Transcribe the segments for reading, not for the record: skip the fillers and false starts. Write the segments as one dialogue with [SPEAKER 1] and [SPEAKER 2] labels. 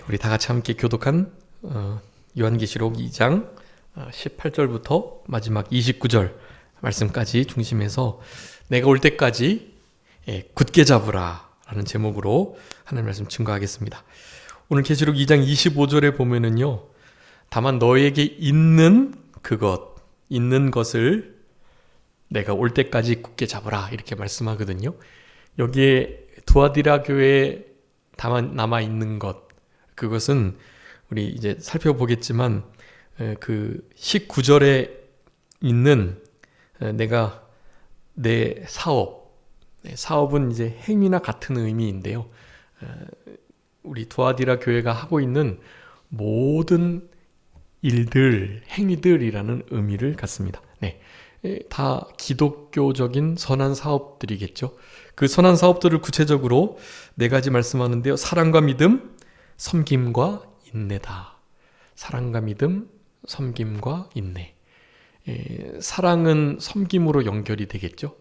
[SPEAKER 1] 우리 다 같이 함께 교독한 요한계시록 2장 18절부터 마지막 29절 말씀까지 중심해서 내가 올 때까지 굳게 잡으라 라는 제목으로 하나님 말씀 증거하겠습니다. 오늘 계시록 2장 25절에 보면은요, 다만 너에게 있는 것을 내가 올 때까지 굳게 잡으라 이렇게 말씀하거든요. 여기에 두아디라 교회에 다만 남아있는 것, 그것은 우리 이제 살펴보겠지만 그 19절에 있는 내가 내 사업은 이제 행위나 같은 의미인데요. 우리 두아디라 교회가 하고 있는 모든 일들, 행위들이라는 의미를 갖습니다. 네. 다 기독교적인 선한 사업들이겠죠. 그 선한 사업들을 구체적으로 네 가지 말씀하는데요. 사랑과 믿음, 섬김과 인내다. 사랑과 믿음, 섬김과 인내. 사랑은 섬김으로 연결이 되겠죠.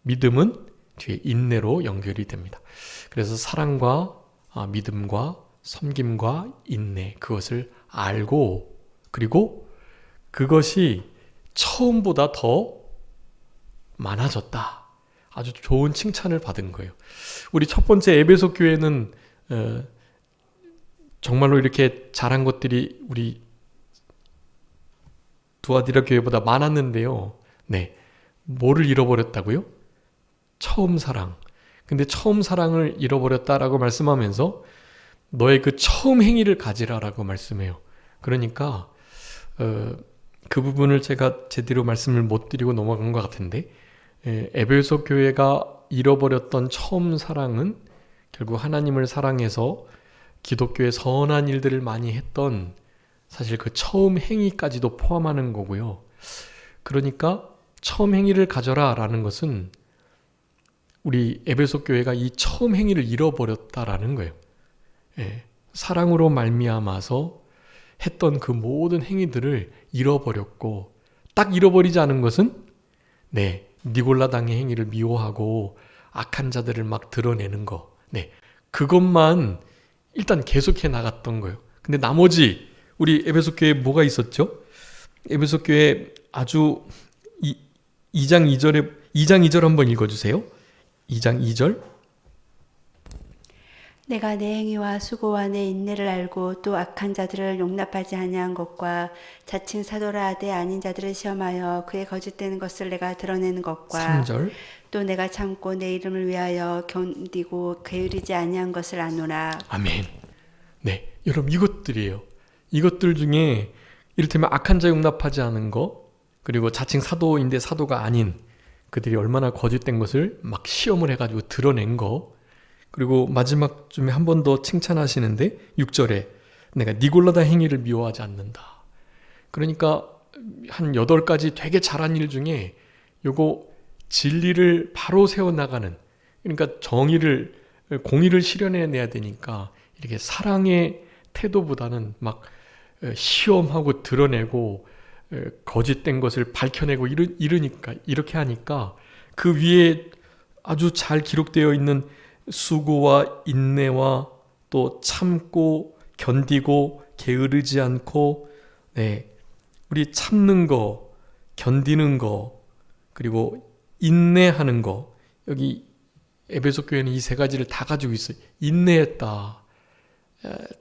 [SPEAKER 1] 믿음은 뒤에 인내로 연결이 됩니다. 그래서 사랑과 믿음과 섬김과 인내, 그것을 알고, 그리고 그것이 처음보다 더 많아졌다. 아주 좋은 칭찬을 받은 거예요. 우리 첫 번째 에베소 교회는 정말로 이렇게 잘한 것들이 우리 두아디라 교회보다 많았는데요. 네, 뭐를 잃어버렸다고요? 처음 사랑. 근데 처음 사랑을 잃어버렸다라고 말씀하면서 너의 그 처음 행위를 가지라라고 말씀해요. 그러니까 그 부분을 제가 제대로 말씀을 못 드리고 넘어간 것 같은데, 에베소 교회가 잃어버렸던 처음 사랑은 결국 하나님을 사랑해서 기독교의 선한 일들을 많이 했던, 사실 그 처음 행위까지도 포함하는 거고요. 그러니까 처음 행위를 가져라 라는 것은 우리 에베소 교회가 이 처음 행위를 잃어버렸다라는 거예요. 사랑으로 말미암아서 했던 그 모든 행위들을 잃어버렸고, 딱 잃어버리지 않은 것은 니골라당의 행위를 미워하고 악한 자들을 막 드러내는 거, 그것만 일단 계속해 나갔던 거예요. 근데 나머지 우리 에베소 교회에 뭐가 있었죠? 에베소 교회 아주 2장 2절 한번 읽어주세요. 2장 2절.
[SPEAKER 2] 내가 내 행위와 수고와 내 인내를 알고 또 악한 자들을 용납하지 아니한 것과 자칭 사도라 하되 아닌 자들을 시험하여 그의 거짓되는 것을 내가 드러내는 것과
[SPEAKER 1] 3절.
[SPEAKER 2] 또 내가 참고 내 이름을 위하여 견디고 게으르지 아니한 것을 아노라.
[SPEAKER 1] 아멘. 네, 여러분 이것들이에요. 이것들 중에 이를테면 악한 자 용납하지 않은 거, 그리고 자칭 사도인데 사도가 아닌 그들이 얼마나 거짓된 것을 막 시험을 해가지고 드러낸 거, 그리고 마지막쯤에 한 번 더 칭찬하시는데 6절에 내가 니골라다 행위를 미워하지 않는다. 그러니까 한 8가지 되게 잘한 일 중에 요거 진리를 바로 세워나가는, 그러니까 공의를 실현해내야 되니까 이렇게 사랑의 태도보다는 막 시험하고 드러내고 거짓된 것을 밝혀내고 이러니까, 이렇게 하니까 그 위에 아주 잘 기록되어 있는 수고와 인내와 또 참고 견디고 게으르지 않고, 우리 참는 거, 견디는 거, 그리고 인내하는 거, 여기 에베소 교회는 이 세 가지를 다 가지고 있어요. 인내했다,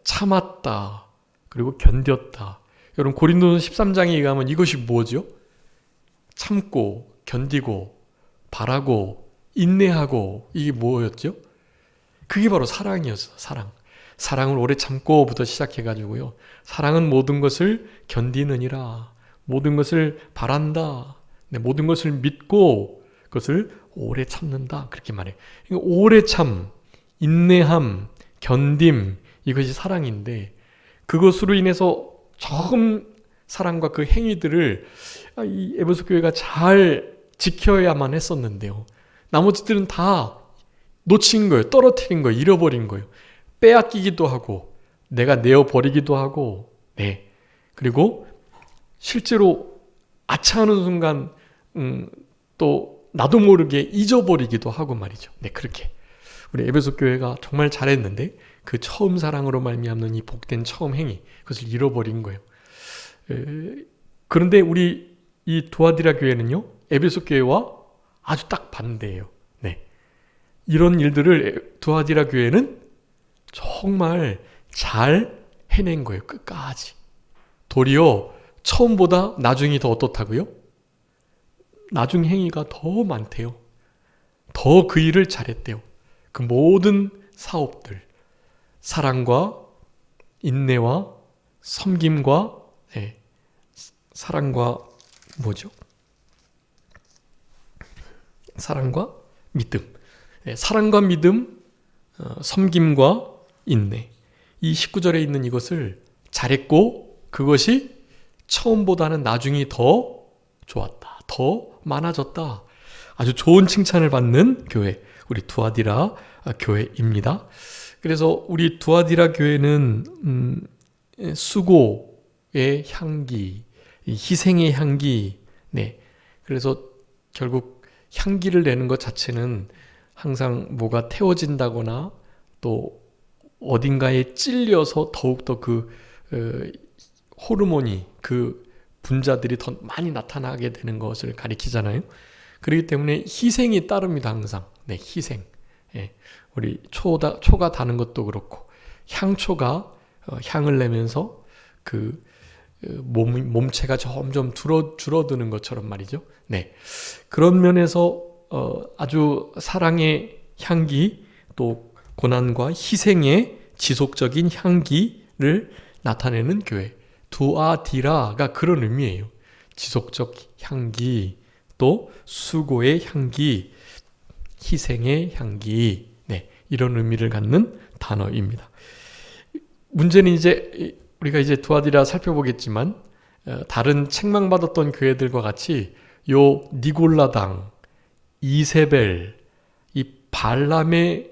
[SPEAKER 1] 참았다, 그리고 견뎠다. 여러분 고린도서 13장에 가면 이것이 뭐죠? 참고 견디고 바라고 인내하고, 이게 뭐였죠? 그게 바로 사랑이었어. 사랑을 오래 참고부터 시작해가지고요, 사랑은 모든 것을 견디느니라, 모든 것을 바란다, 모든 것을 믿고 그것을 오래 참는다, 그렇게 말해요. 오래 참, 인내함, 견딤, 이것이 사랑인데, 그것으로 인해서 처음 사랑과 그 행위들을 이 에베소 교회가 잘 지켜야만 했었는데요, 나머지들은 다 놓친 거예요. 떨어뜨린 거예요. 잃어버린 거예요. 빼앗기기도 하고 내가 내어버리기도 하고, 그리고 실제로 아차하는 순간 또 나도 모르게 잊어버리기도 하고 말이죠. 그렇게 우리 에베소 교회가 정말 잘했는데, 그 처음 사랑으로 말미암는 이 복된 처음 행위, 그것을 잃어버린 거예요. 그런데 우리 이 두아디라 교회는요, 에베소 교회와 아주 딱 반대예요. 네. 이런 일들을 두아디라 교회는 정말 잘 해낸 거예요. 끝까지. 도리어 처음보다 나중이 더 어떻다고요? 나중 행위가 더 많대요. 더 그 일을 잘했대요. 그 모든 사업들, 사랑과 인내와 섬김과 사랑과 뭐죠? 사랑과 믿음. 사랑과 믿음, 섬김과 인내. 이 19절에 있는 이것을 잘했고 그것이 처음보다는 나중이 더 좋았다. 더 많아졌다. 아주 좋은 칭찬을 받는 교회, 우리 두아디라 교회입니다. 그래서 우리 두아디라 교회는 수고의 향기, 희생의 향기, 그래서 결국 향기를 내는 것 자체는 항상 뭐가 태워진다거나 또 어딘가에 찔려서 더욱더 그 호르몬이, 그 분자들이 더 많이 나타나게 되는 것을 가리키잖아요. 그렇기 때문에 희생이 따릅니다. 항상. 희생. 우리 초가 다는 것도 그렇고 향초가 향을 내면서 그 몸체가 점점 줄어드는 것처럼 말이죠. 그런 면에서 아주 사랑의 향기, 또 고난과 희생의 지속적인 향기를 나타내는 교회. 두아디라가 그런 의미예요. 지속적 향기, 또 수고의 향기, 희생의 향기, 이런 의미를 갖는 단어입니다. 문제는 이제 우리가 이제 두아디라 살펴보겠지만 다른 책망받았던 교회들과 같이 요 니골라당, 이세벨, 이 발람의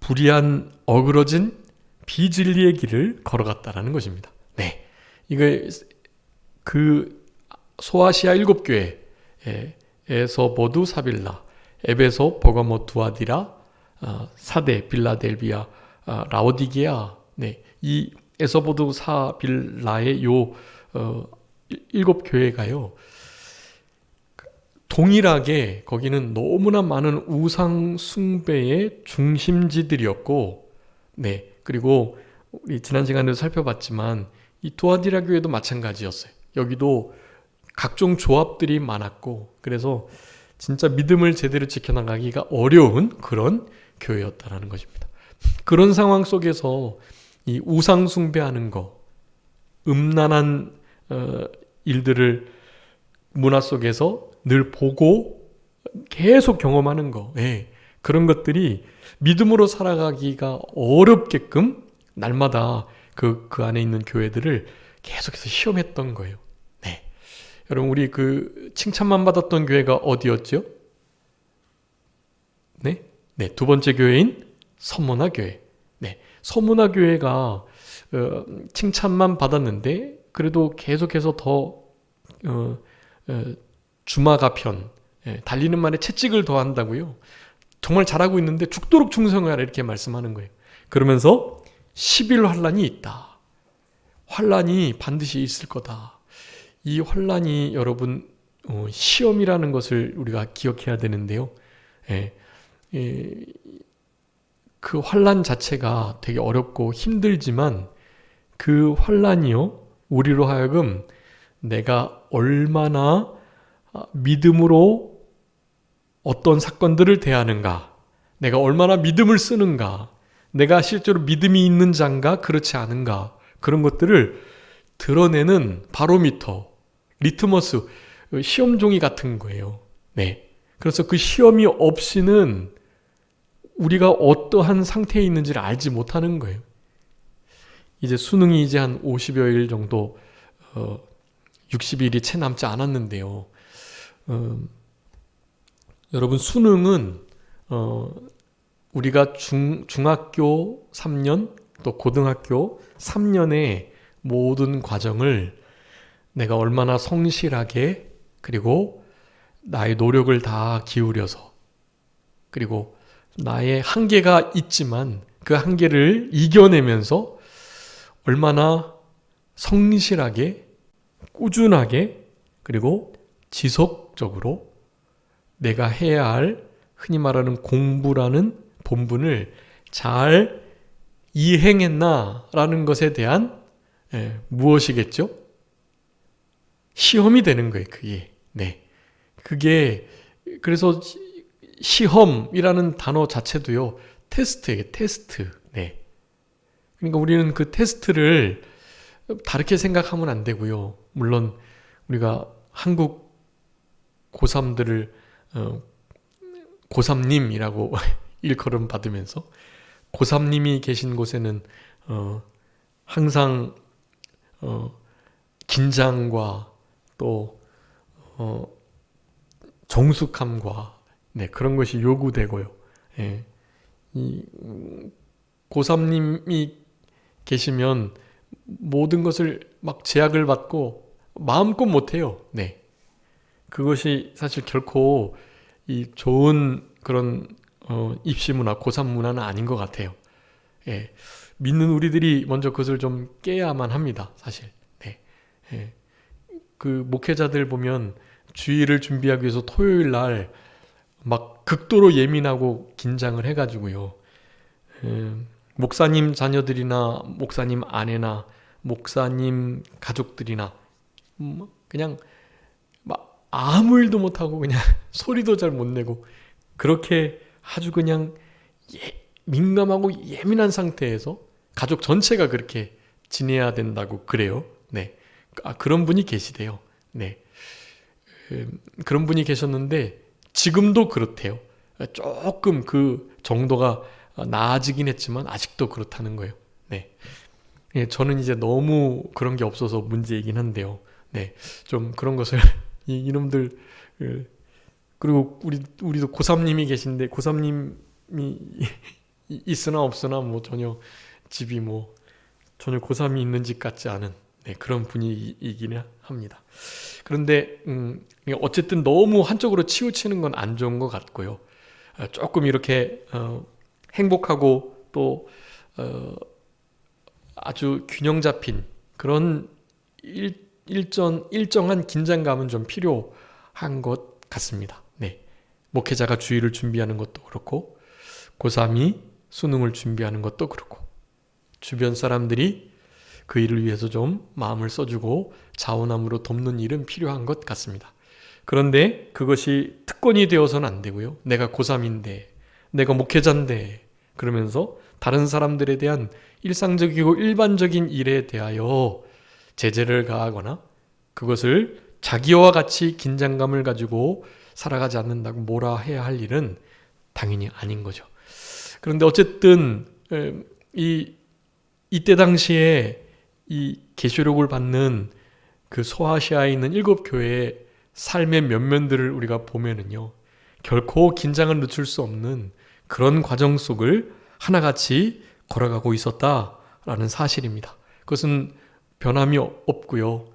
[SPEAKER 1] 불의한 어그러진 비진리의 길을 걸어갔다라는 것입니다. 이거 그 소아시아 7교회에서 모두 사빌라, 에베소, 버가모, 두아디라, 사데, 빌라델비아, 라오디게아, 이 에서보드 사빌라의 요 7교회가요, 동일하게 거기는 너무나 많은 우상 숭배의 중심지들이었고, 그리고 우리 지난 시간에도 살펴봤지만 이 두아디라 교회도 마찬가지였어요. 여기도 각종 조합들이 많았고, 그래서 진짜 믿음을 제대로 지켜나가기가 어려운 그런 교회였다라는 것입니다. 그런 상황 속에서 이 우상 숭배하는 거, 음란한 일들을 문화 속에서 늘 보고 계속 경험하는 거, 그런 것들이 믿음으로 살아가기가 어렵게끔 날마다 그 안에 있는 교회들을 계속해서 시험했던 거예요. 여러분, 우리 그 칭찬만 받았던 교회가 어디였죠? 두 번째 교회인 서문화 교회. 서문화 교회가 칭찬만 받았는데 그래도 계속해서 더 주마가편, 달리는 말에 채찍을 더한다고요. 정말 잘하고 있는데 죽도록 충성하라 이렇게 말씀하는 거예요. 그러면서 10일 환란이 있다. 환란이 반드시 있을 거다. 이 환란이 여러분 시험이라는 것을 우리가 기억해야 되는데요. 그 환란 자체가 되게 어렵고 힘들지만 그 환란이요, 우리로 하여금 내가 얼마나 믿음으로 어떤 사건들을 대하는가, 내가 얼마나 믿음을 쓰는가, 내가 실제로 믿음이 있는 자인가 그렇지 않은가, 그런 것들을 드러내는 바로미터, 리트머스, 시험종이 같은 거예요. 그래서 그 시험이 없이는 우리가 어떠한 상태에 있는지를 알지 못하는 거예요. 이제 수능이 이제 한 50여 일 정도, 60일이 채 남지 않았는데요. 여러분, 수능은 우리가 중학교 3년 또 고등학교 3년의 모든 과정을 내가 얼마나 성실하게, 그리고 나의 노력을 다 기울여서, 그리고 나의 한계가 있지만 그 한계를 이겨내면서 얼마나 성실하게, 꾸준하게, 그리고 지속적으로 내가 해야 할 흔히 말하는 공부라는 본분을 잘 이행했나라는 것에 대한 무엇이겠죠? 시험이 되는 거예요, 그게. 네. 그게, 그래서 시험이라는 단어 자체도요, 테스트예요, 테스트. 네. 그러니까 우리는 그 테스트를 다르게 생각하면 안 되고요. 물론 우리가 한국 고3들을 고3님이라고 일컬음 받으면서 고3님이 계신 곳에는 항상 긴장과 또 정숙함과 그런 것이 요구되고요. 예. 이 고3님이 계시면 모든 것을 막 제약을 받고 마음껏 못해요. 네. 그것이 사실 결코 이 좋은 그런 입시 문화, 고3 문화는 아닌 것 같아요. 예. 믿는 우리들이 먼저 그것을 좀 깨야만 합니다. 사실. 네. 예. 그 목회자들 보면 주일을 준비하기 위해서 토요일 날 막 극도로 예민하고 긴장을 해가지고요. 목사님 자녀들이나 목사님 아내나 목사님 가족들이나 그냥 막 아무 일도 못하고 그냥 소리도 잘 못 내고 그렇게 아주 그냥 민감하고 예민한 상태에서 가족 전체가 그렇게 지내야 된다고 그래요. 네. 그런 분이 계시대요. 네. 그런 분이 계셨는데 지금도 그렇대요. 조금 그 정도가 나아지긴 했지만 아직도 그렇다는 거예요. 네. 예, 저는 이제 너무 그런 게 없어서 문제이긴 한데요. 네. 좀 그런 것을 이놈들 그리고 우리도 고3님이 계신데 고3님이 있으나 없으나 뭐 전혀 집이 뭐 전혀 고3이 있는 집 같지 않은 그런 분위기이긴 합니다. 그런데 어쨌든 너무 한쪽으로 치우치는 건 안 좋은 것 같고요. 조금 이렇게 행복하고 또 아주 균형 잡힌 그런 일정한 긴장감은 좀 필요한 것 같습니다. 네. 목회자가 주일을 준비하는 것도 그렇고 고3이 수능을 준비하는 것도 그렇고 주변 사람들이 그 일을 위해서 좀 마음을 써주고 자원함으로 돕는 일은 필요한 것 같습니다. 그런데 그것이 특권이 되어서는 안 되고요. 내가 고3인데, 내가 목회자인데 그러면서 다른 사람들에 대한 일상적이고 일반적인 일에 대하여 제재를 가하거나 그것을 자기와 같이 긴장감을 가지고 살아가지 않는다고 뭐라 해야 할 일은 당연히 아닌 거죠. 그런데 어쨌든 이때 당시에 이 계시록을 받는 그 소아시아에 있는 7교회의 삶의 면면들을 우리가 보면은요, 결코 긴장을 늦출 수 없는 그런 과정 속을 하나같이 걸어가고 있었다라는 사실입니다. 그것은 변함이 없고요.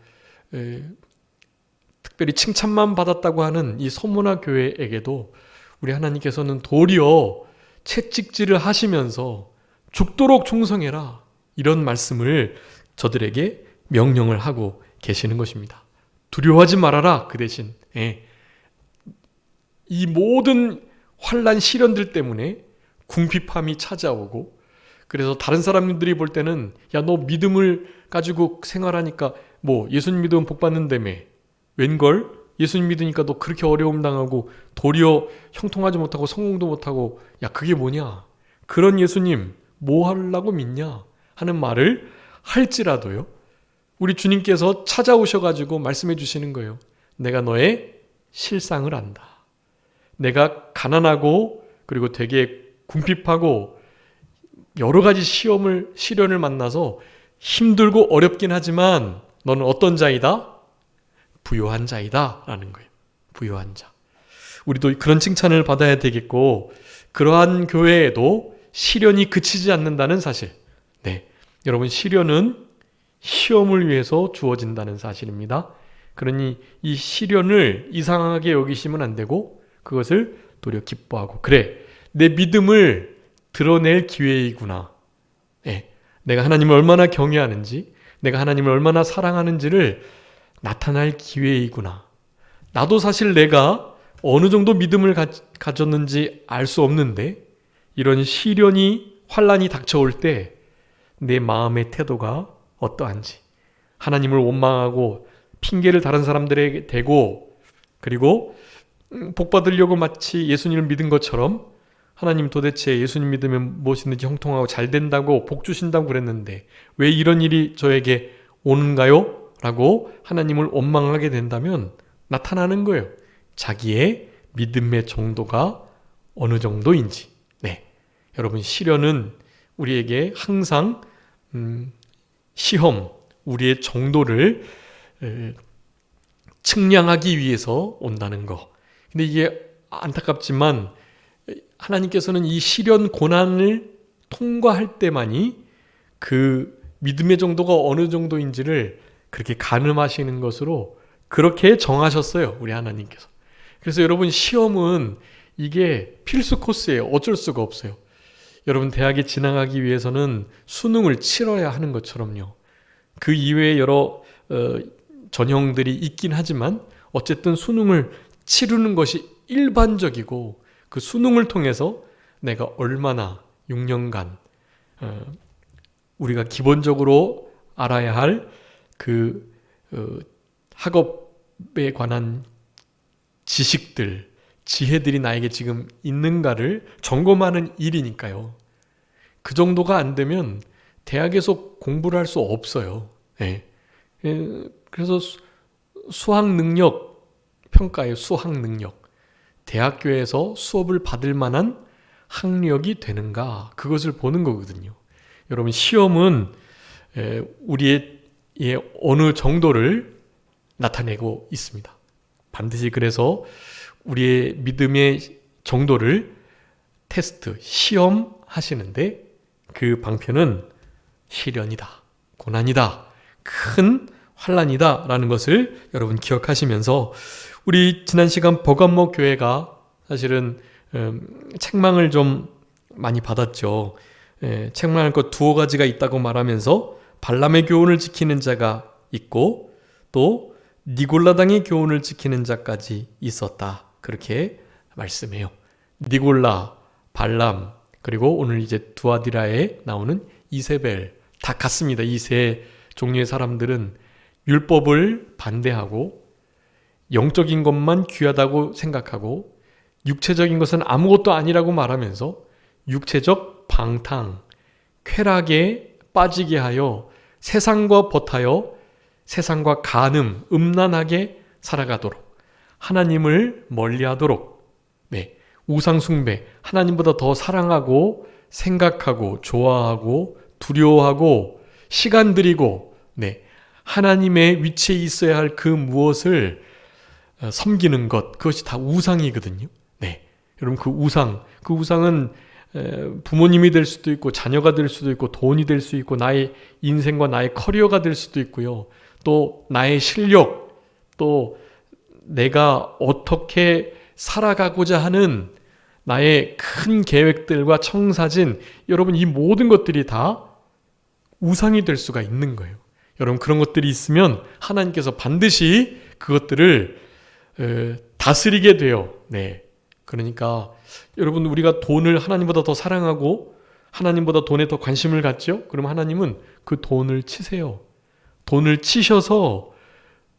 [SPEAKER 1] 특별히 칭찬만 받았다고 하는 이 소문화 교회에게도 우리 하나님께서는 도리어 채찍질을 하시면서 죽도록 충성해라 이런 말씀을 저들에게 명령을 하고 계시는 것입니다. 두려워하지 말아라. 그 대신 이 모든 환난 시련들 때문에 궁핍함이 찾아오고 그래서 다른 사람들이 볼 때는 야, 너 믿음을 가지고 생활하니까 뭐 예수님 믿으면 복 받는다며 웬걸? 예수님 믿으니까 너 그렇게 어려움 당하고 도리어 형통하지 못하고 성공도 못하고 야, 그게 뭐냐? 그런 예수님 뭐 하려고 믿냐? 하는 말을 할지라도요. 우리 주님께서 찾아오셔가지고 말씀해 주시는 거예요. 내가 너의 실상을 안다. 내가 가난하고 그리고 되게 궁핍하고 여러 가지 시련을 만나서 힘들고 어렵긴 하지만 너는 어떤 자이다? 부요한 자이다 라는 거예요. 부요한 자. 우리도 그런 칭찬을 받아야 되겠고 그러한 교회에도 시련이 그치지 않는다는 사실. 네, 여러분 시련은 시험을 위해서 주어진다는 사실입니다. 그러니 이 시련을 이상하게 여기시면 안 되고 그것을 도리어 기뻐하고 그래 내 믿음을 드러낼 기회이구나. 예, 내가 하나님을 얼마나 경외하는지, 내가 하나님을 얼마나 사랑하는지를 나타날 기회이구나. 나도 사실 내가 어느 정도 믿음을 가졌는지 알 수 없는데 이런 시련이 환난이 닥쳐올 때 내 마음의 태도가 어떠한지, 하나님을 원망하고 핑계를 다른 사람들에게 대고, 그리고 복 받으려고 마치 예수님을 믿은 것처럼 하나님 도대체 예수님 믿으면 무엇이든지 형통하고 잘 된다고 복 주신다고 그랬는데 왜 이런 일이 저에게 오는가요? 라고 하나님을 원망하게 된다면 나타나는 거예요. 자기의 믿음의 정도가 어느 정도인지. 네, 여러분, 시련은 우리에게 항상 시험, 우리의 정도를 측량하기 위해서 온다는 거. 근데 이게 안타깝지만 하나님께서는 이 시련 고난을 통과할 때만이 그 믿음의 정도가 어느 정도인지를 그렇게 가늠하시는 것으로 그렇게 정하셨어요, 우리 하나님께서. 그래서 여러분, 시험은 이게 필수 코스예요. 어쩔 수가 없어요. 여러분, 대학에 진학하기 위해서는 수능을 치러야 하는 것처럼요. 그 이외에 여러 전형들이 있긴 하지만 어쨌든 수능을 치르는 것이 일반적이고, 그 수능을 통해서 내가 얼마나 6년간 우리가 기본적으로 알아야 할 그 학업에 관한 지식들, 지혜들이 나에게 지금 있는가를 점검하는 일이니까요. 그 정도가 안 되면 대학에서 공부를 할 수 없어요. 네. 그래서 수학 능력 평가예요. 수학 능력. 대학교에서 수업을 받을 만한 학력이 되는가, 그것을 보는 거거든요. 여러분, 시험은 우리의 어느 정도를 나타내고 있습니다. 반드시 그래서 우리의 믿음의 정도를 테스트, 시험하시는데 그 방편은 시련이다, 고난이다, 큰 환난이다 라는 것을 여러분 기억하시면서, 우리 지난 시간 버감목 교회가 사실은 책망을 좀 많이 받았죠. 책망할 것 두어 가지가 있다고 말하면서 발람의 교훈을 지키는 자가 있고 또 니골라당의 교훈을 지키는 자까지 있었다, 그렇게 말씀해요. 니골라, 발람, 그리고 오늘 이제 두아디라에 나오는 이세벨, 다 같습니다. 이 세 종류의 사람들은 율법을 반대하고 영적인 것만 귀하다고 생각하고 육체적인 것은 아무것도 아니라고 말하면서 육체적 방탕, 쾌락에 빠지게 하여 세상과 버타여 세상과 간음, 음란하게 살아가도록, 하나님을 멀리하도록, 네, 우상숭배, 하나님보다 더 사랑하고 생각하고 좋아하고 두려워하고 시간 들이고, 네, 하나님의 위치에 있어야 할 그 무엇을 섬기는 것, 그것이 다 우상이거든요. 네, 여러분, 그 우상은 부모님이 될 수도 있고 자녀가 될 수도 있고 돈이 될 수 있고 나의 인생과 나의 커리어가 될 수도 있고요. 또 나의 실력, 또 내가 어떻게 살아가고자 하는 나의 큰 계획들과 청사진, 여러분, 이 모든 것들이 다 우상이 될 수가 있는 거예요. 여러분, 그런 것들이 있으면 하나님께서 반드시 그것들을 다스리게 돼요. 네. 그러니까 여러분, 우리가 돈을 하나님보다 더 사랑하고 하나님보다 돈에 더 관심을 갖죠? 그럼 하나님은 그 돈을 치세요. 돈을 치셔서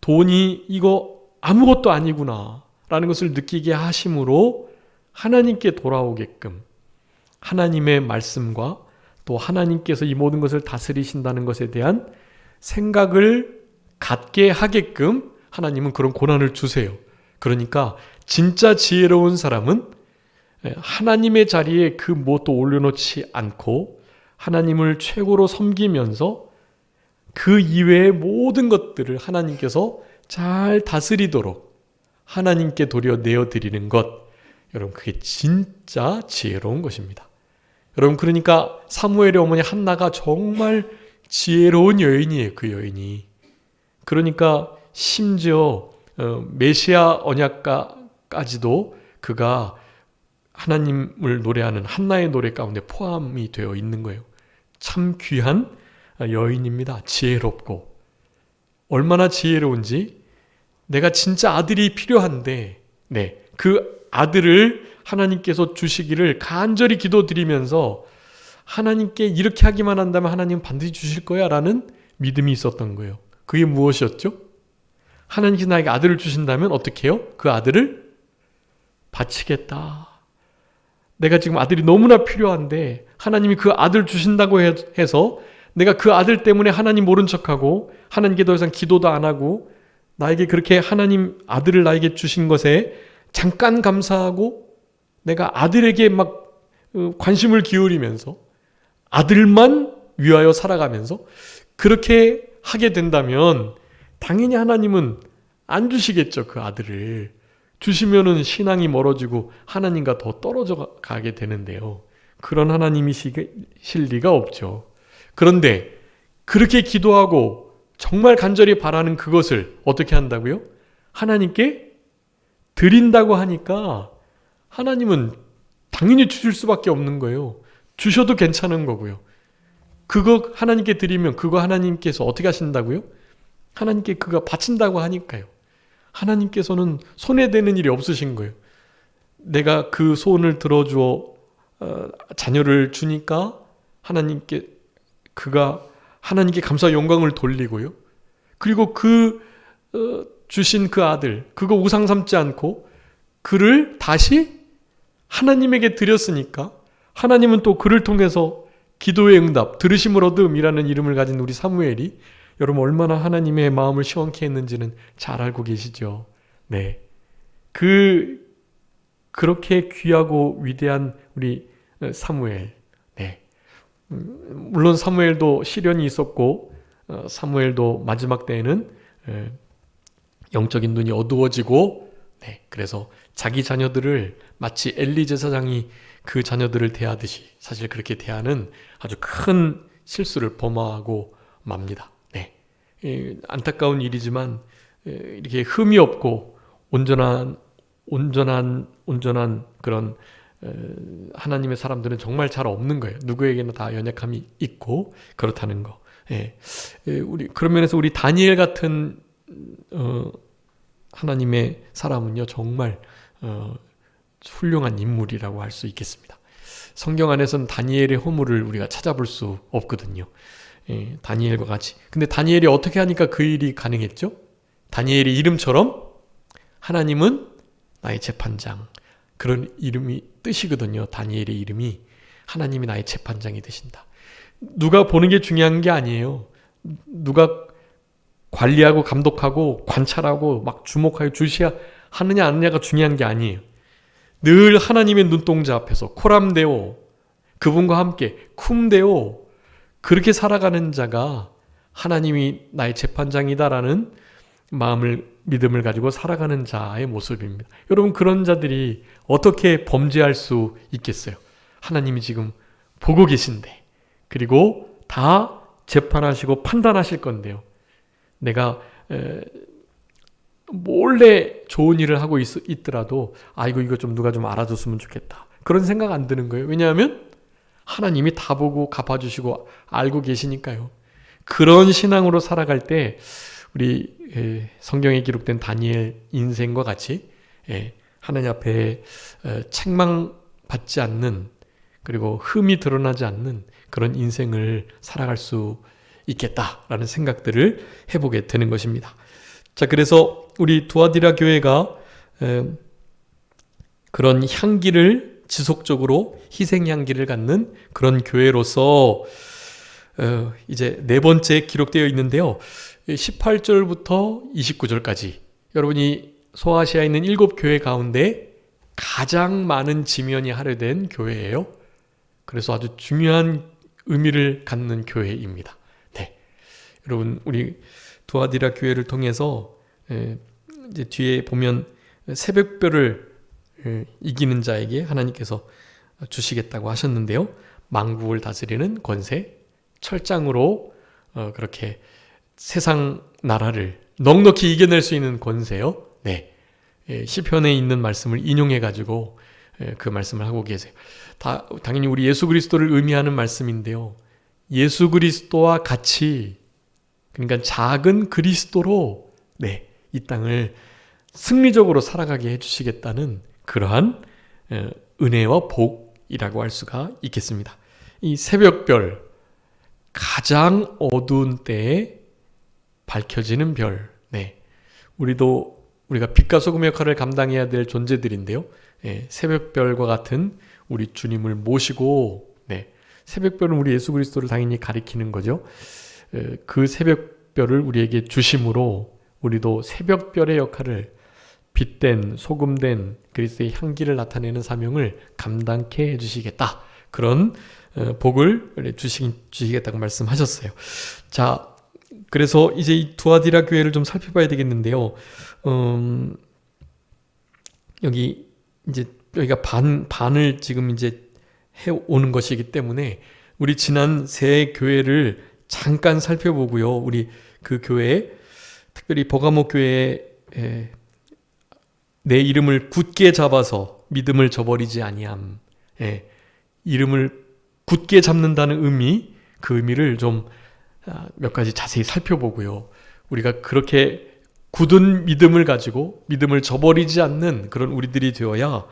[SPEAKER 1] 돈이 이거 아무것도 아니구나 라는 것을 느끼게 하심으로 하나님께 돌아오게끔, 하나님의 말씀과 또 하나님께서 이 모든 것을 다스리신다는 것에 대한 생각을 갖게 하게끔 하나님은 그런 고난을 주세요. 그러니까 진짜 지혜로운 사람은 하나님의 자리에 그 무엇도 올려놓지 않고 하나님을 최고로 섬기면서 그 이외의 모든 것들을 하나님께서 잘 다스리도록 하나님께 도려 내어드리는 것, 여러분, 그게 진짜 지혜로운 것입니다. 여러분, 그러니까 사무엘의 어머니 한나가 정말 지혜로운 여인이에요. 그 여인이. 그러니까 심지어 메시아 언약까지도 그가 하나님을 노래하는 한나의 노래 가운데 포함이 되어 있는 거예요. 참 귀한 여인입니다. 지혜롭고. 얼마나 지혜로운지, 내가 진짜 아들이 필요한데, 그 아들을 하나님께서 주시기를 간절히 기도드리면서 하나님께 이렇게 하기만 한다면 하나님은 반드시 주실 거야 라는 믿음이 있었던 거예요. 그게 무엇이었죠? 하나님께서 나에게 아들을 주신다면 어떻게 해요? 그 아들을 바치겠다. 내가 지금 아들이 너무나 필요한데 하나님이 그 아들 주신다고 해서 내가 그 아들 때문에 하나님 모른 척하고 하나님께 더 이상 기도도 안 하고 나에게 그렇게 하나님 아들을 나에게 주신 것에 잠깐 감사하고 내가 아들에게 막 관심을 기울이면서 아들만 위하여 살아가면서 그렇게 하게 된다면 당연히 하나님은 안 주시겠죠. 그 아들을 주시면은 신앙이 멀어지고 하나님과 더 떨어져 가게 되는데요. 그런 하나님이실 리가 없죠. 그런데 그렇게 기도하고 정말 간절히 바라는 그것을 어떻게 한다고요? 하나님께 드린다고 하니까 하나님은 당연히 주실 수밖에 없는 거예요. 주셔도 괜찮은 거고요. 그거 하나님께 드리면 그거 하나님께서 어떻게 하신다고요? 하나님께 그거 바친다고 하니까요. 하나님께서는 손해되는 일이 없으신 거예요. 내가 그 소원을 들어주어 자녀를 주니까 그가 하나님께 감사와 영광을 돌리고요. 그리고 주신 그 아들, 그거 우상 삼지 않고 그를 다시 하나님에게 드렸으니까 하나님은 또 그를 통해서 기도의 응답, 들으심을 얻음이라는 이름을 가진 우리 사무엘이 여러분 얼마나 하나님의 마음을 시원케 했는지는 잘 알고 계시죠. 네, 그렇게 귀하고 위대한 우리 사무엘. 네, 물론 사무엘도 시련이 있었고 사무엘도 마지막 때에는 영적인 눈이 어두워지고, 그래서 자기 자녀들을 마치 엘리 제사장이 그 자녀들을 대하듯이 사실 그렇게 대하는 아주 큰 실수를 범하고 맙니다. 안타까운 일이지만 이렇게 흠이 없고 온전한 그런 하나님의 사람들은 정말 잘 없는 거예요. 누구에게나 다 연약함이 있고 그렇다는 거. 우리 그런 면에서 우리 다니엘 같은 하나님의 사람은요 정말 훌륭한 인물이라고 할 수 있겠습니다. 성경 안에서는 다니엘의 허물을 우리가 찾아볼 수 없거든요. 다니엘과 같이. 근데 다니엘이 어떻게 하니까 그 일이 가능했죠? 다니엘의 이름처럼 하나님은 나의 재판장, 그런 이름이 뜻이거든요. 다니엘의 이름이 하나님이 나의 재판장이 되신다. 누가 보는 게 중요한 게 아니에요. 누가 관리하고 감독하고 관찰하고 막 주목하여 주시하느냐 안 하느냐가 중요한 게 아니에요. 늘 하나님의 눈동자 앞에서 코람데오, 그분과 함께 쿰데오, 그렇게 살아가는 자가 하나님이 나의 재판장이다라는 믿음을 가지고 살아가는 자의 모습입니다. 여러분, 그런 자들이 어떻게 범죄할 수 있겠어요? 하나님이 지금 보고 계신데, 그리고 다 재판하시고 판단하실 건데요. 내가 몰래 좋은 일을 하고 있더라도 이거 좀 누가 좀 알아줬으면 좋겠다, 그런 생각 안 드는 거예요. 왜냐하면 하나님이 다 보고 갚아주시고 알고 계시니까요. 그런 신앙으로 살아갈 때 우리 성경에 기록된 다니엘 인생과 같이 하나님 앞에 책망받지 않는, 그리고 흠이 드러나지 않는 그런 인생을 살아갈 수 있겠다라는 생각들을 해보게 되는 것입니다. 자, 그래서 우리 두아디라 교회가 그런 향기를 지속적으로 희생 향기를 갖는 그런 교회로서 이제 네 번째 기록되어 있는데요. 18절부터 29절까지 여러분이 소아시아에 있는 7교회 가운데 가장 많은 지면이 할애된 교회예요. 그래서 아주 중요한 의미를 갖는 교회입니다. 여러분, 우리 두아디라 교회를 통해서 이제 뒤에 보면 새벽별을 이기는 자에게 하나님께서 주시겠다고 하셨는데요. 만국을 다스리는 권세, 철장으로 그렇게 세상 나라를 넉넉히 이겨낼 수 있는 권세요. 시편에 있는 말씀을 인용해 가지고 그 말씀을 하고 계세요. 당연히 우리 예수 그리스도를 의미하는 말씀인데요. 예수 그리스도와 같이, 그러니까 작은 그리스도로 이 땅을 승리적으로 살아가게 해주시겠다는 그러한 은혜와 복이라고 할 수가 있겠습니다. 이 새벽별, 가장 어두운 때에 밝혀지는 별. 우리가 빛과 소금의 역할을 감당해야 될 존재들인데요. 새벽별과 같은 우리 주님을 모시고, 새벽별은 우리 예수 그리스도를 당연히 가리키는 거죠. 그 새벽별을 우리에게 주심으로 우리도 새벽별의 역할을, 빛된 소금된 그리스도의 향기를 나타내는 사명을 감당케 해주시겠다. 그런 복을 주시겠다고 말씀하셨어요. 자, 그래서 이제 이 두아디라 교회를 좀 살펴봐야 되겠는데요. 여기가 반을 지금 이제 해오는 것이기 때문에 우리 지난 세 교회를 잠깐 살펴보고요. 우리 그 교회, 특별히 버가모 교회에 내 이름을 굳게 잡아서 믿음을 저버리지 아니함. 이름을 굳게 잡는다는 의미, 그 의미를 좀 몇 가지 자세히 살펴보고요. 우리가 그렇게 굳은 믿음을 가지고 믿음을 저버리지 않는 그런 우리들이 되어야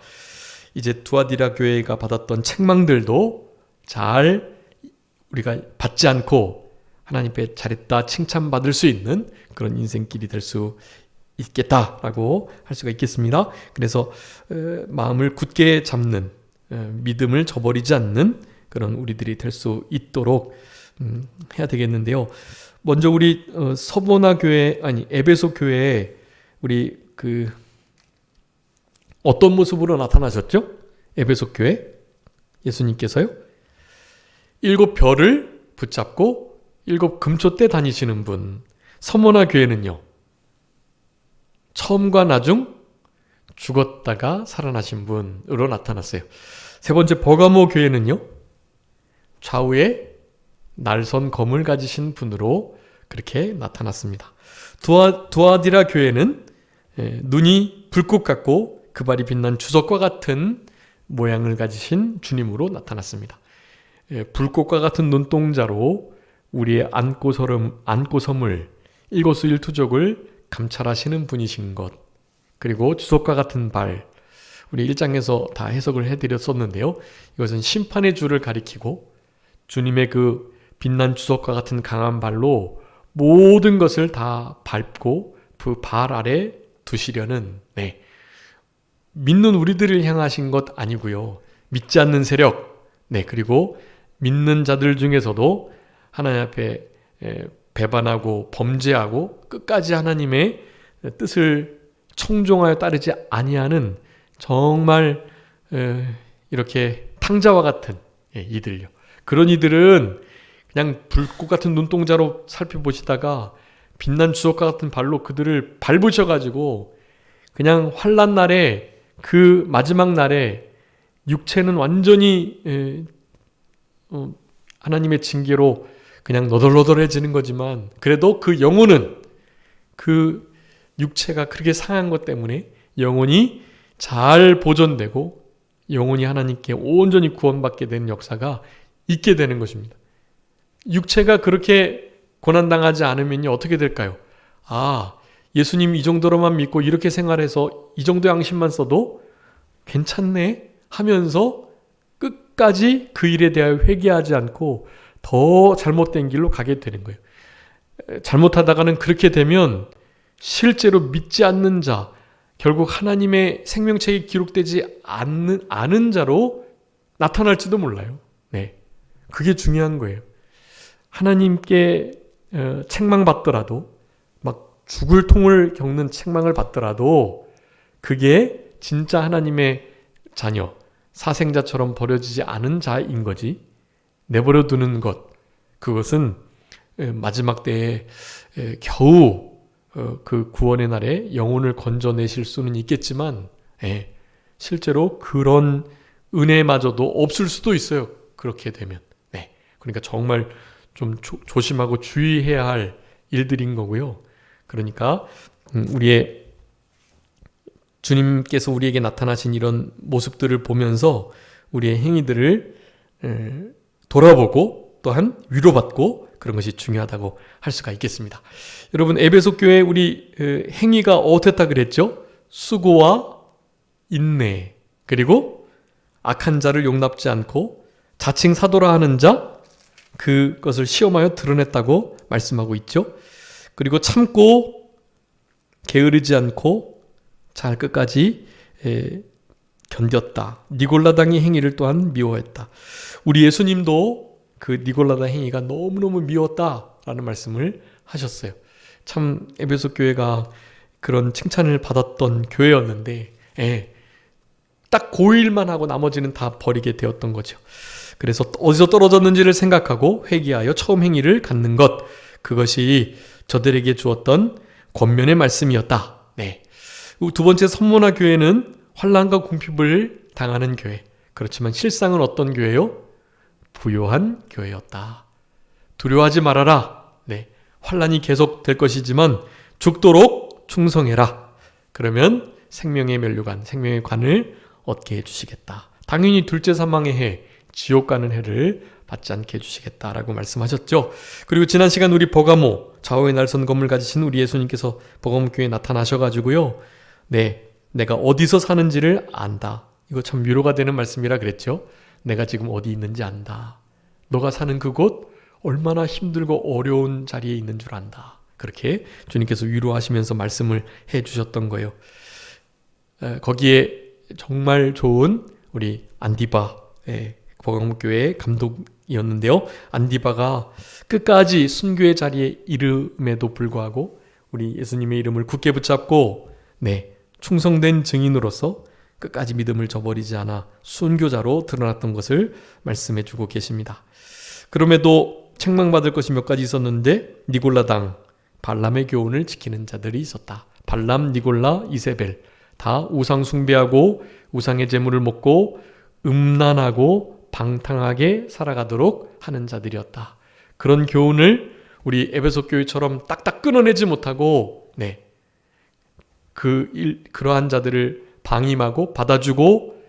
[SPEAKER 1] 이제 두아디라 교회가 받았던 책망들도 잘 우리가 받지 않고 하나님께 잘했다 칭찬받을 수 있는 그런 인생길이 될 수 있겠다라고 할 수가 있겠습니다. 그래서 마음을 굳게 잡는, 믿음을 저버리지 않는 그런 우리들이 될 수 있도록 해야 되겠는데요. 먼저 우리 서보나 교회, 에베소 교회에 우리 어떤 모습으로 나타나셨죠? 에베소 교회 예수님께서요. 7 별을 붙잡고 7 금초대 다니시는 분. 서모나 교회는요, 처음과 나중 죽었다가 살아나신 분으로 나타났어요. 세 번째 버가모 교회는요, 좌우에 날선 검을 가지신 분으로 그렇게 나타났습니다. 두아디라 교회는 눈이 불꽃 같고 그 발이 빛난 주석과 같은 모양을 가지신 주님으로 나타났습니다. 불꽃과 같은 눈동자로 우리의 안고섬을 일거수일투족을 감찰하시는 분이신 것, 그리고 주석과 같은 발, 우리 1장에서 다 해석을 해드렸었는데요. 이것은 심판의 주를 가리키고 주님의 그 빛난 주석과 같은 강한 발로 모든 것을 다 밟고 그 발 아래 두시려는, 믿는 우리들을 향하신 것 아니고요. 믿지 않는 세력, 그리고 믿는 자들 중에서도 하나님 앞에 배반하고 범죄하고 끝까지 하나님의 뜻을 청종하여 따르지 아니하는 정말 이렇게 탕자와 같은 이들요. 그런 이들은 그냥 불꽃 같은 눈동자로 살펴보시다가 빛난 주석과 같은 발로 그들을 밟으셔가지고 그냥 환난 날에, 그 마지막 날에 육체는 완전히 하나님의 징계로 그냥 너덜너덜해지는 거지만, 그래도 그 영혼은, 그 육체가 그렇게 상한 것 때문에 영혼이 잘 보존되고 영혼이 하나님께 온전히 구원받게 되는 역사가 있게 되는 것입니다. 육체가 그렇게 고난당하지 않으면 어떻게 될까요? 예수님 이 정도로만 믿고 이렇게 생활해서 이 정도 양심만 써도 괜찮네 하면서 끝까지 그 일에 대하여 회개하지 않고 더 잘못된 길로 가게 되는 거예요. 잘못하다가는 그렇게 되면 실제로 믿지 않는 자, 결국 하나님의 생명책이 기록되지 않은 자로 나타날지도 몰라요. 그게 중요한 거예요. 하나님께 책망받더라도, 막 죽을 통을 겪는 책망을 받더라도 그게 진짜 하나님의 자녀, 사생자처럼 버려지지 않은 자인 거지, 내버려 두는 것, 그것은 마지막 때에 겨우 그 구원의 날에 영혼을 건져내실 수는 있겠지만 실제로 그런 은혜마저도 없을 수도 있어요. 그렇게 되면. 그러니까 정말 좀 조심하고 주의해야 할 일들인 거고요. 그러니까 우리의 주님께서 우리에게 나타나신 이런 모습들을 보면서 우리의 행위들을 돌아보고 또한 위로받고 그런 것이 중요하다고 할 수가 있겠습니다. 여러분, 에베소 교회 우리 행위가 어떻다 그랬죠? 수고와 인내, 그리고 악한 자를 용납지 않고 자칭 사도라 하는 자, 그것을 시험하여 드러냈다고 말씀하고 있죠. 그리고 참고 게으르지 않고 잘 끝까지 견뎠다. 니골라당의 행위를 또한 미워했다. 우리 예수님도 그 니골라당 행위가 너무너무 미웠다라는 말씀을 하셨어요. 참 에베소 교회가 그런 칭찬을 받았던 교회였는데 딱 고1만 하고 나머지는 다 버리게 되었던 거죠. 그래서 어디서 떨어졌는지를 생각하고 회개하여 처음 행위를 갖는 것, 그것이 저들에게 주었던 권면의 말씀이었다. 네. 두 번째, 선모나 교회는 환난과 궁핍을 당하는 교회. 그렇지만 실상은 어떤 교회요? 부요한 교회였다. 두려워하지 말아라. 네. 환난이 계속 될 것이지만 죽도록 충성해라. 그러면 생명의 면류관, 생명의 관을 얻게 해주시겠다. 당연히 둘째 사망의 해, 지옥 가는 해를 받지 않게 해주시겠다라고 말씀하셨죠. 그리고 지난 시간 우리 버가모, 좌우의 날선 검을 가지신 우리 예수님께서 버가모 교회에 나타나셔가지고요. 네, 내가 어디서 사는지를 안다. 이거 참 위로가 되는 말씀이라 그랬죠. 내가 지금 어디 있는지 안다. 너가 사는 그곳 얼마나 힘들고 어려운 자리에 있는 줄 안다. 그렇게 주님께서 위로하시면서 말씀을 해주셨던 거예요. 거기에 정말 좋은 우리 안디바 버가모교회의 감독이었는데요. 안디바가 끝까지 순교의 자리에 이름에도 불구하고 우리 예수님의 이름을 굳게 붙잡고 충성된 증인으로서 끝까지 믿음을 저버리지 않아 순교자로 드러났던 것을 말씀해주고 계십니다. 그럼에도 책망받을 것이 몇 가지 있었는데 니골라당, 발람의 교훈을 지키는 자들이 있었다. 발람, 니골라, 이세벨 다 우상 숭배하고 우상의 제물을 먹고 음란하고 방탕하게 살아가도록 하는 자들이었다. 그런 교훈을 우리 에베소 교회처럼 딱딱 끊어내지 못하고 그러한 자들을 방임하고 받아주고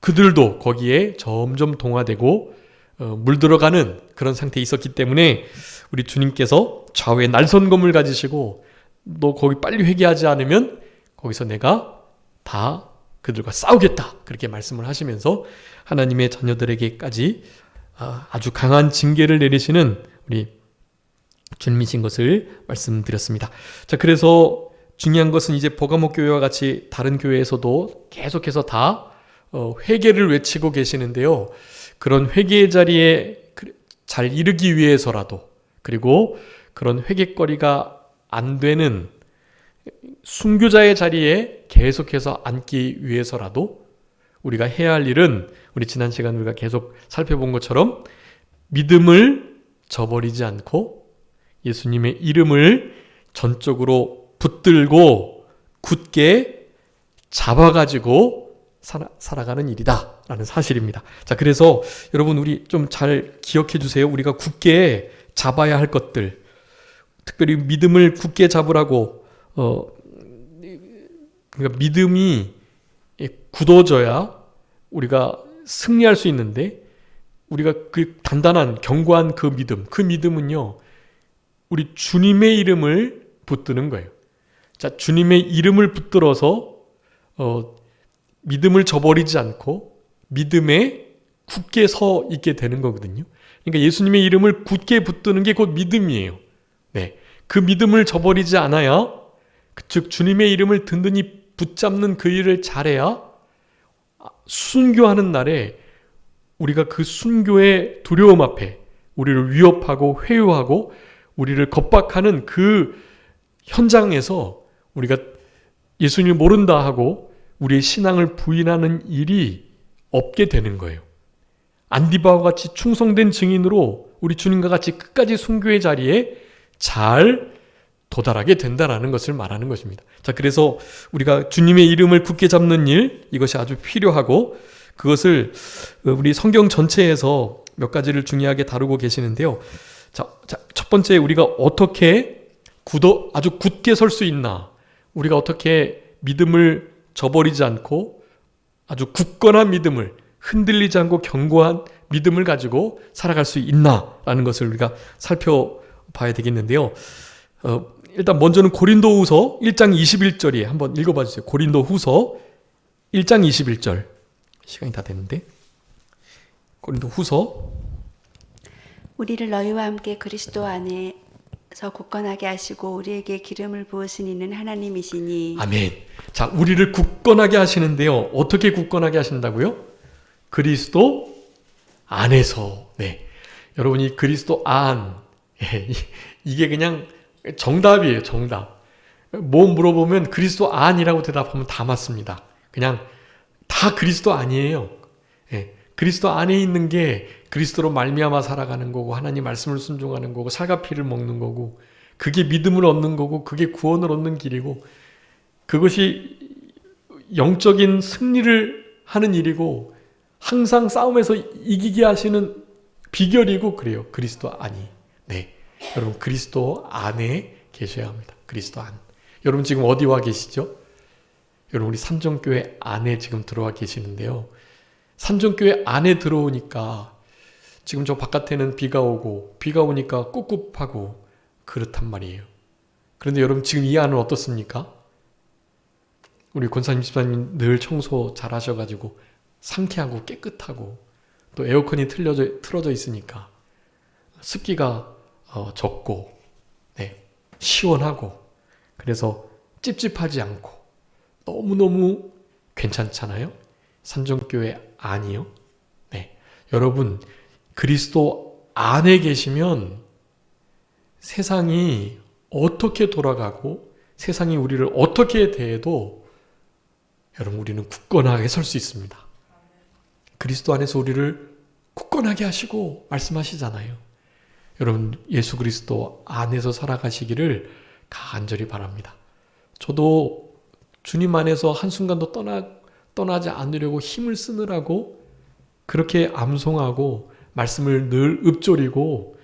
[SPEAKER 1] 그들도 거기에 점점 동화되고 물들어가는 그런 상태에 있었기 때문에 우리 주님께서 좌우에 날선검을 가지시고 너 거기 빨리 회개하지 않으면 거기서 내가 다 그들과 싸우겠다. 그렇게 말씀을 하시면서 하나님의 자녀들에게까지 아주 강한 징계를 내리시는 우리 주님이신 것을 말씀드렸습니다. 자, 그래서 중요한 것은 이제 버가모 교회와 같이 다른 교회에서도 계속해서 다 회개를 외치고 계시는데요. 그런 회개의 자리에 잘 이르기 위해서라도, 그리고 그런 회개거리가 안 되는 순교자의 자리에 계속해서 앉기 위해서라도 우리가 해야 할 일은, 우리 지난 시간 우리가 계속 살펴본 것처럼 믿음을 저버리지 않고 예수님의 이름을 전적으로 붙들고 굳게 잡아가지고 살아가는 일이다 라는 사실입니다. 자, 그래서 여러분 우리 좀 잘 기억해 주세요. 우리가 굳게 잡아야 할 것들, 특별히 믿음을 굳게 잡으라고 그러니까 믿음이 굳어져야 우리가 승리할 수 있는데, 우리가 그 단단한 견고한 그 믿음은요 우리 주님의 이름을 붙드는 거예요. 자, 주님의 이름을 붙들어서 믿음을 저버리지 않고 믿음에 굳게 서 있게 되는 거거든요. 그러니까 예수님의 이름을 굳게 붙드는 게 곧 믿음이에요. 그 믿음을 저버리지 않아야, 즉 주님의 이름을 든든히 붙잡는 그 일을 잘해야 순교하는 날에 우리가 그 순교의 두려움 앞에 우리를 위협하고 회유하고 우리를 겁박하는 그 현장에서 우리가 예수님을 모른다 하고 우리의 신앙을 부인하는 일이 없게 되는 거예요. 안디바와 같이 충성된 증인으로 우리 주님과 같이 끝까지 순교의 자리에 잘 도달하게 된다라는 것을 말하는 것입니다. 자, 그래서 우리가 주님의 이름을 굳게 잡는 일, 이것이 아주 필요하고, 그것을 우리 성경 전체에서 몇 가지를 중요하게 다루고 계시는데요. 자, 첫 번째, 우리가 어떻게 아주 굳게 설 수 있나, 우리가 어떻게 믿음을 저버리지 않고 아주 굳건한 믿음을, 흔들리지 않고 견고한 믿음을 가지고 살아갈 수 있나라는 것을 우리가 살펴봐야 되겠는데요. 일단 먼저는 고린도후서 1장 21절에 한번 읽어봐 주세요. 고린도후서 1장 21절. 시간이 다 됐는데. 고린도후서
[SPEAKER 2] 우리를 너희와 함께 그리스도 안에서 굳건하게 하시고 우리에게 기름을 부으신 이는 하나님이시니.
[SPEAKER 1] 아멘. 자, 우리를 굳건하게 하시는데요. 어떻게 굳건하게 하신다고요? 그리스도 안에서. 네. 여러분이 그리스도 안. 이게 그냥 정답이에요. 정답. 뭐 물어보면 그리스도 안이라고 대답하면 다 맞습니다. 그냥 다 그리스도 안이에요. 예. 그리스도 안에 있는 게 그리스도로 말미암아 살아가는 거고, 하나님 말씀을 순종하는 거고, 살과 피를 먹는 거고, 그게 믿음을 얻는 거고, 그게 구원을 얻는 길이고, 그것이 영적인 승리를 하는 일이고, 항상 싸움에서 이기게 하시는 비결이고 그래요. 그리스도 안이. 네, 여러분 그리스도 안에 계셔야 합니다. 그리스도 안. 여러분 지금 어디 와 계시죠? 여러분 우리 산정교회 안에 지금 들어와 계시는데요. 산정교회 안에 들어오니까 지금 저 바깥에는 비가 오고 비가 오니까 꿉꿉하고 그렇단 말이에요. 그런데 여러분 지금 이 안은 어떻습니까? 우리 권사님 집사님 늘 청소 잘 하셔가지고 상쾌하고 깨끗하고 또 에어컨이 틀어져 있으니까 습기가 적고 네, 시원하고 그래서 찝찝하지 않고 너무너무 괜찮잖아요. 산정교회 안이요. 네, 여러분 그리스도 안에 계시면 세상이 어떻게 돌아가고 세상이 우리를 어떻게 대해도 여러분 우리는 굳건하게 설 수 있습니다. 그리스도 안에서 우리를 굳건하게 하시고 말씀하시잖아요. 여러분 예수 그리스도 안에서 살아가시기를 간절히 바랍니다. 저도 주님 안에서 한순간도 떠나지 않으려고 힘을 쓰느라고 그렇게 암송하고 말씀을 늘 읊조리고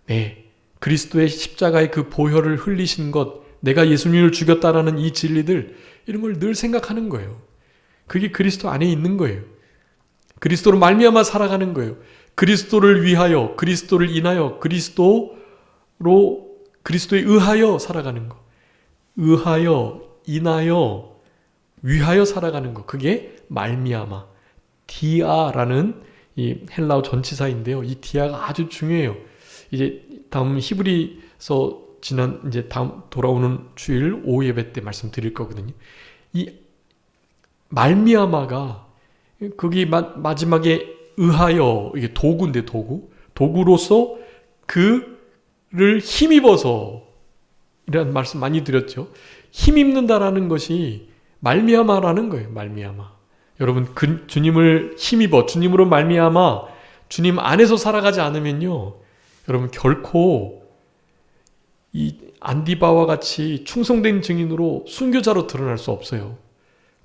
[SPEAKER 1] 네, 그리스도의 십자가의 그 보혈을 흘리신 것, 내가 예수님을 죽였다라는 이 진리들 이런 걸 늘 생각하는 거예요. 그게 그리스도 안에 있는 거예요. 그리스도로 말미암아 살아가는 거예요. 그리스도를 위하여, 그리스도를 인하여, 그리스도에 의하여 살아가는 거. 의하여, 인하여, 위하여 살아가는 거. 그게 말미암아. 디아라는 이 헬라어 전치사인데요. 이 디아가 아주 중요해요. 이제 다음 히브리서 지난 이제 다음 돌아오는 주일 오후 예배 때 말씀드릴 거거든요. 이 말미암아가 거기 마지막에 의하여 이게 도구인데 도구로서 그를 힘입어서 이런 말씀 많이 드렸죠. 힘입는다라는 것이 말미암아라는 거예요. 말미암아. 여러분 주님을 힘입어 주님으로 말미암아 주님 안에서 살아가지 않으면요. 여러분 결코 이 안디바와 같이 충성된 증인으로 순교자로 드러날 수 없어요.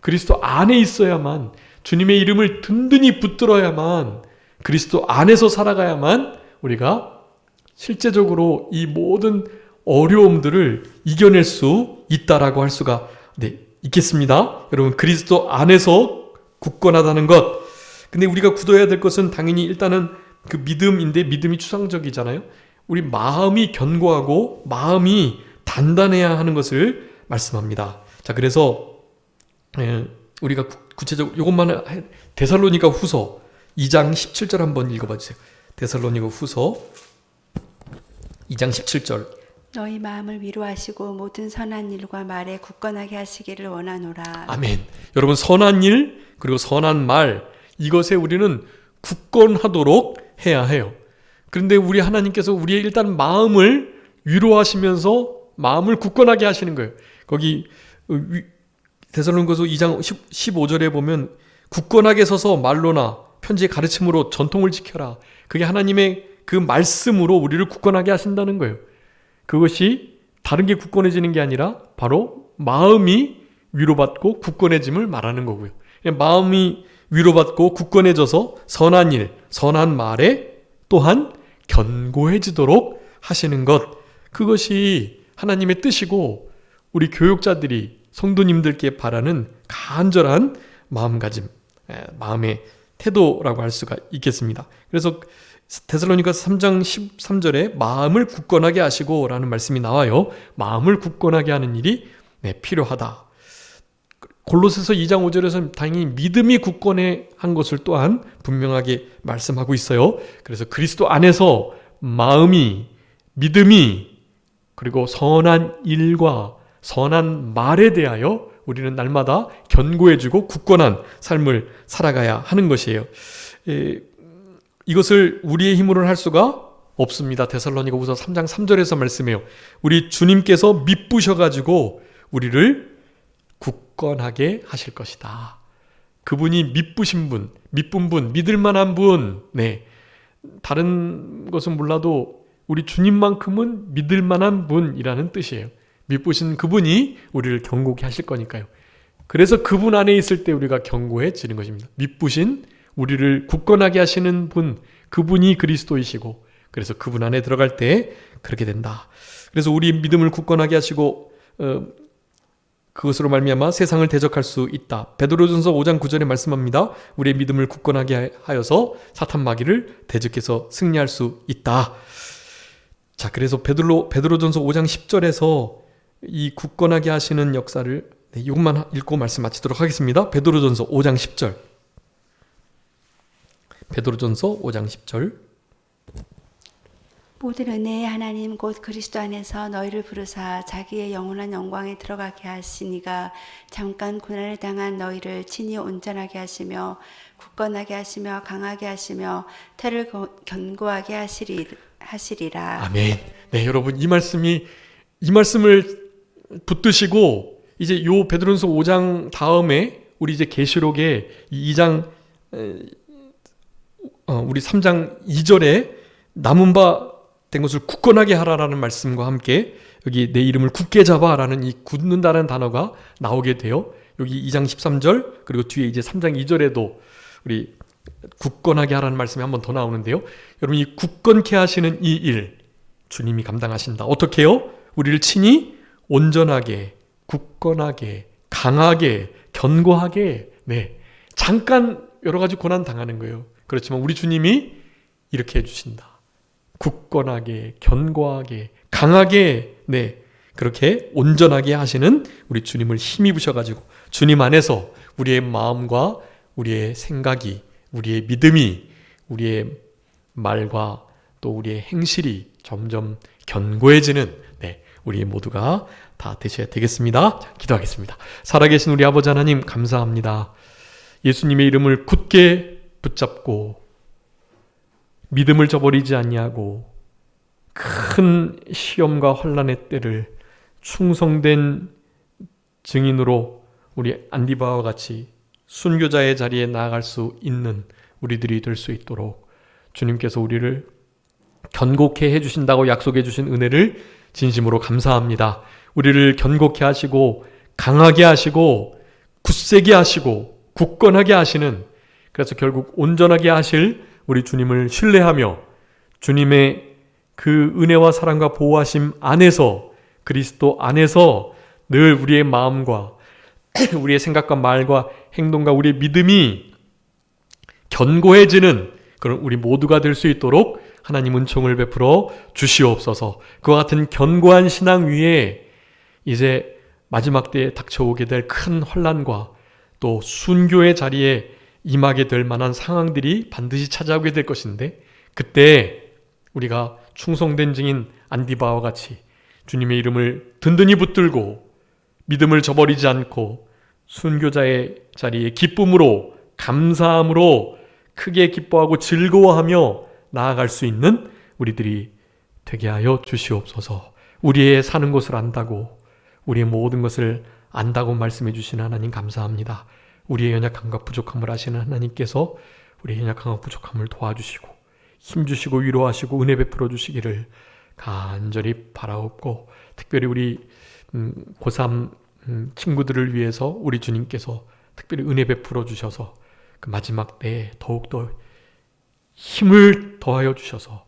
[SPEAKER 1] 그리스도 안에 있어야만 주님의 이름을 든든히 붙들어야만 그리스도 안에서 살아가야만 우리가 실제적으로 이 모든 어려움들을 이겨낼 수 있다라고 할 수가 있겠습니다. 여러분 그리스도 안에서 굳건하다는 것. 근데 우리가 굳어야 될 것은 당연히 일단은 그 믿음인데 믿음이 추상적이잖아요. 우리 마음이 견고하고 마음이 단단해야 하는 것을 말씀합니다. 자, 그래서 우리가 구체적으로 이것만 데살로니가 후서 2장 17절 한번 읽어봐 주세요. 데살로니가 후서 2장 17절.
[SPEAKER 2] 너희 마음을 위로하시고 모든 선한 일과 말에 굳건하게 하시기를 원하노라.
[SPEAKER 1] 아멘. 여러분 선한 일 그리고 선한 말 이것에 우리는 굳건하도록 해야 해요. 그런데 우리 하나님께서 우리의 일단 마음을 위로하시면서 마음을 굳건하게 하시는 거예요. 거기 데살로니가서 2장 15절에 보면 굳건하게 서서 말로나 편지의 가르침으로 전통을 지켜라. 그게 하나님의 그 말씀으로 우리를 굳건하게 하신다는 거예요. 그것이 다른 게 굳건해지는 게 아니라 바로 마음이 위로받고 굳건해짐을 말하는 거고요. 마음이 위로받고 굳건해져서 선한 일, 선한 말에 또한 견고해지도록 하시는 것. 그것이 하나님의 뜻이고 우리 교육자들이 성도님들께 바라는 간절한 마음가짐, 마음의 태도라고 할 수가 있겠습니다. 그래서 데살로니가서 3장 13절에 마음을 굳건하게 하시고 라는 말씀이 나와요. 마음을 굳건하게 하는 일이 필요하다. 골로새서 2장 5절에서 당연히 믿음이 굳건해 한 것을 또한 분명하게 말씀하고 있어요. 그래서 그리스도 안에서 마음이, 믿음이, 그리고 선한 일과 선한 말에 대하여 우리는 날마다 견고해지고 굳건한 삶을 살아가야 하는 것이에요. 이것을 우리의 힘으로는 할 수가 없습니다. 데살로니가후서 3장 3절에서 말씀해요. 우리 주님께서 밑부셔가지고 우리를 굳건하게 하실 것이다. 그분이 밑부신 분, 밑분 분, 믿을 만한 분, 다른 것은 몰라도 우리 주님만큼은 믿을 만한 분이라는 뜻이에요. 밑부신 그분이 우리를 견고케 하실 거니까요. 그래서 그분 안에 있을 때 우리가 견고해지는 것입니다. 밑부신 우리를 굳건하게 하시는 분, 그분이 그리스도이시고, 그래서 그분 안에 들어갈 때 그렇게 된다. 그래서 우리 믿음을 굳건하게 하시고 그것으로 말미암아 세상을 대적할 수 있다. 베드로전서 5장 9절에 말씀합니다. 우리의 믿음을 굳건하게 하여서 사탄 마귀를 대적해서 승리할 수 있다. 자, 그래서 베드로전서 5장 10절에서 이 굳건하게 하시는 역사를 이것만 읽고 말씀 마치도록 하겠습니다. 베드로전서 5장 10절. 베드로전서 5장 10절.
[SPEAKER 2] 모든 은혜의 하나님 곧 그리스도 안에서 너희를 부르사 자기의 영원한 영광에 들어가게 하시니가 잠깐 고난을 당한 너희를 친히 온전하게 하시며 굳건하게 하시며 강하게 하시며 태를 견고하게 하시리라. 아멘.
[SPEAKER 1] 네, 여러분 이 말씀을 붙드시고 이제 요 베드로전서 5장 다음에 우리 이제 계시록의 2장 우리 3장 2절에 남은 바 된 것을 굳건하게 하라라는 말씀과 함께 여기 내 이름을 굳게 잡아라는 이 굳는다는 단어가 나오게 돼요. 여기 2장 13절 그리고 뒤에 이제 3장 2절에도 우리 굳건하게 하라는 말씀이 한 번 더 나오는데요. 여러분 이 굳건케 하시는 이 일 주님이 감당하신다. 어떻게 해요? 우리를 친히 온전하게, 굳건하게, 강하게, 견고하게 잠깐 여러 가지 고난 당하는 거예요. 그렇지만 우리 주님이 이렇게 해주신다. 굳건하게, 견고하게, 강하게 그렇게 온전하게 하시는 우리 주님을 힘입으셔가지고 주님 안에서 우리의 마음과 우리의 생각이, 우리의 믿음이, 우리의 말과 또 우리의 행실이 점점 견고해지는 우리 모두가 다 되셔야 되겠습니다. 자, 기도하겠습니다. 살아계신 우리 아버지 하나님 감사합니다. 예수님의 이름을 굳게 붙잡고 믿음을 저버리지 아니하고 큰 시험과 환난의 때를 충성된 증인으로 우리 안디바와 같이 순교자의 자리에 나아갈 수 있는 우리들이 될 수 있도록 주님께서 우리를 견고케 해주신다고 약속해 주신 은혜를 진심으로 감사합니다. 우리를 견고케 하시고 강하게 하시고 굳세게 하시고 굳건하게 하시는, 그래서 결국 온전하게 하실 우리 주님을 신뢰하며 주님의 그 은혜와 사랑과 보호하심 안에서, 그리스도 안에서 늘 우리의 마음과 우리의 생각과 말과 행동과 우리의 믿음이 견고해지는 그런 우리 모두가 될 수 있도록 하나님 은총을 베풀어 주시옵소서. 그와 같은 견고한 신앙 위에 이제 마지막 때에 닥쳐오게 될 큰 환난과 또 순교의 자리에 임하게 될 만한 상황들이 반드시 찾아오게 될 것인데, 그때 우리가 충성된 증인 안디바와 같이 주님의 이름을 든든히 붙들고 믿음을 저버리지 않고 순교자의 자리에 기쁨으로, 감사함으로 크게 기뻐하고 즐거워하며 나아갈 수 있는 우리들이 되게 하여 주시옵소서. 우리의 사는 것을 안다고, 우리의 모든 것을 안다고 말씀해 주시는 하나님 감사합니다. 우리의 연약함과 부족함을 아시는 하나님께서 우리의 연약함과 부족함을 도와주시고 힘주시고 위로하시고 은혜 베풀어 주시기를 간절히 바라옵고, 특별히 우리 고3 친구들을 위해서 우리 주님께서 특별히 은혜 베풀어 주셔서 그 마지막 때에 더욱더 힘을 더하여 주셔서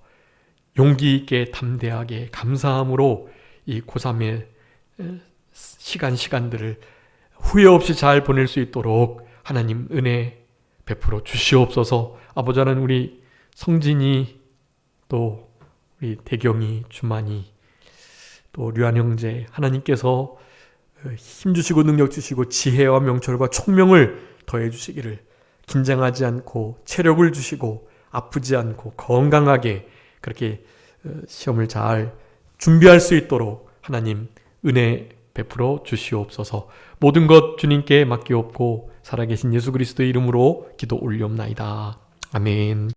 [SPEAKER 1] 용기 있게 담대하게 감사함으로 이 고3의 시간들을 후회 없이 잘 보낼 수 있도록 하나님 은혜 베풀어 주시옵소서. 아버지 하나님, 우리 성진이, 또 우리 대경이, 주만이, 또 류한 형제, 하나님께서 힘 주시고 능력 주시고 지혜와 명철과 총명을 더해 주시기를, 긴장하지 않고 체력을 주시고 아프지 않고 건강하게 그렇게 시험을 잘 준비할 수 있도록 하나님 은혜 베풀어 주시옵소서. 모든 것 주님께 맡기옵고 살아계신 예수 그리스도의 이름으로 기도 올리옵나이다. 아멘.